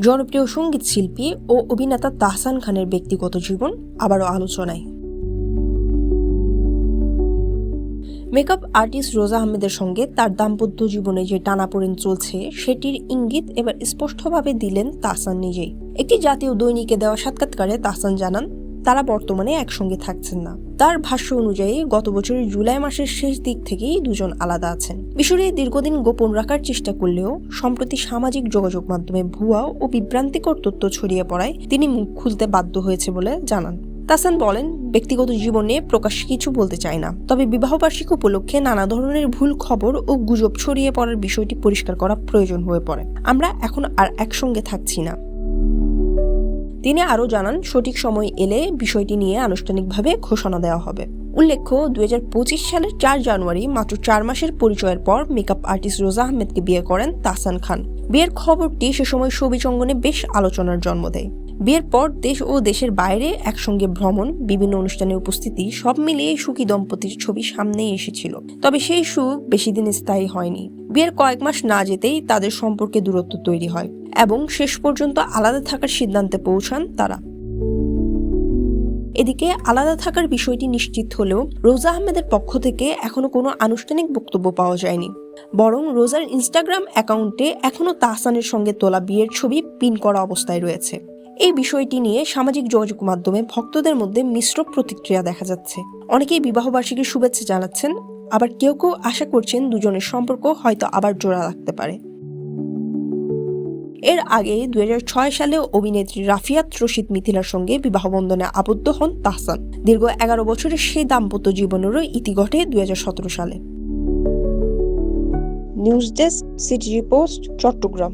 জনপ্রিয় সঙ্গীত শিল্পী ও অভিনেতা তাহসান খানের ব্যক্তিগত জীবন আবারও আলোচনায়। মেকআপ আর্টিস্ট রোজা আহমেদের সঙ্গে তার দাম্পত্য জীবনে যে টানাপোড়েন চলছে সেটির ইঙ্গিত এবার স্পষ্টভাবে দিলেন তাহসান নিজেই। একটি জাতীয় দৈনিকে দেওয়া সাক্ষাৎকারে তাহসান জানান, তারা বর্তমানে একসঙ্গে থাকছেন না। তার ভাষ্য অনুযায়ী গত বছরের জুলাই মাসের শেষ দিক থেকেই দুজন আলাদা আছেন। বিষয়টি দীর্ঘদিন গোপন রাখার চেষ্টা করলেও সম্প্রতি সামাজিক যোগাযোগ মাধ্যমে ভুয়া ও বিভ্রান্তিকর তথ্য ছড়িয়ে পড়ায় তিনি মুখ খুলতে বাধ্য হয়েছে বলে জানান। তাহসান বলেন, ব্যক্তিগত জীবনে প্রকাশ্যে কিছু বলতে চায় না, তবে বিবাহবার্ষিকী উপলক্ষে নানা ধরনের ভুল খবর ও গুজব ছড়িয়ে পড়ার বিষয়টি পরিষ্কার করা প্রয়োজন হয়ে পড়ে। আমরা এখন আর একসঙ্গে থাকছি না। তিনি আরও জানান, সঠিক সময় এলে বিষয়টি নিয়ে আনুষ্ঠানিকভাবে ঘোষণা দেওয়া হবে। উল্লেখ্য, 2025 সালের 4 জানুয়ারি মাত্র 4 মাসের পরিচয়ের পর মেকআপ আর্টিস্ট রোজা আহমেদকে বিয়ে করেন তাহসান খান। বিয়ের খবরটি সে সময় শোবিজ অঙ্গনে বেশ আলোচনার জন্ম দেয়। বিয়ের পর দেশ ও দেশের বাইরে একসঙ্গে ভ্রমণ, বিভিন্ন অনুষ্ঠানে উপস্থিতি সব মিলিয়ে সুখী দম্পতির ছবি সামনেই এসেছিল। তবে সেই সুখ বেশি দিন স্থায়ী হয়নি। বিয়ের কয়েক মাস না যেতেই তাদের সম্পর্কে দূরত্ব তৈরি হয় এবং শেষ পর্যন্ত আলাদা থাকার সিদ্ধান্তে পৌঁছান তারা। এদিকে আলাদা থাকার বিষয়টি নিশ্চিত হলেও রোজা আহমেদের পক্ষ থেকে এখনো কোনো আনুষ্ঠানিক বক্তব্য পাওয়া যায়নি। বরং রোজার ইনস্টাগ্রাম অ্যাকাউন্টে এখনো তাহসানের সঙ্গে তোলা বিয়ের ছবি পিন করা অবস্থায় রয়েছে। এই বিষয়টি নিয়ে সামাজিক যোগাযোগ মাধ্যমে ভক্তদের মধ্যে মিশ্র প্রতিক্রিয়া দেখা যাচ্ছে। অনেকেই বিবাহবার্ষিকীর শুভেচ্ছা জানাচ্ছেন, আবার কেউ কেউ আশা করছেন দুজনের সম্পর্ক হয়তো আবার জোড়া লাগতে পারে। এর আগে 2006 সালে অভিনেত্রী রাফিয়াত রশিদ মিথিলার সঙ্গে বিবাহ বন্ধনে আবদ্ধ হন তাহসান। দীর্ঘ 11 বছরের সেই দাম্পত্য জীবনেরও ইতি ঘটে 2017 সালে। News desk, city post, Chittagong.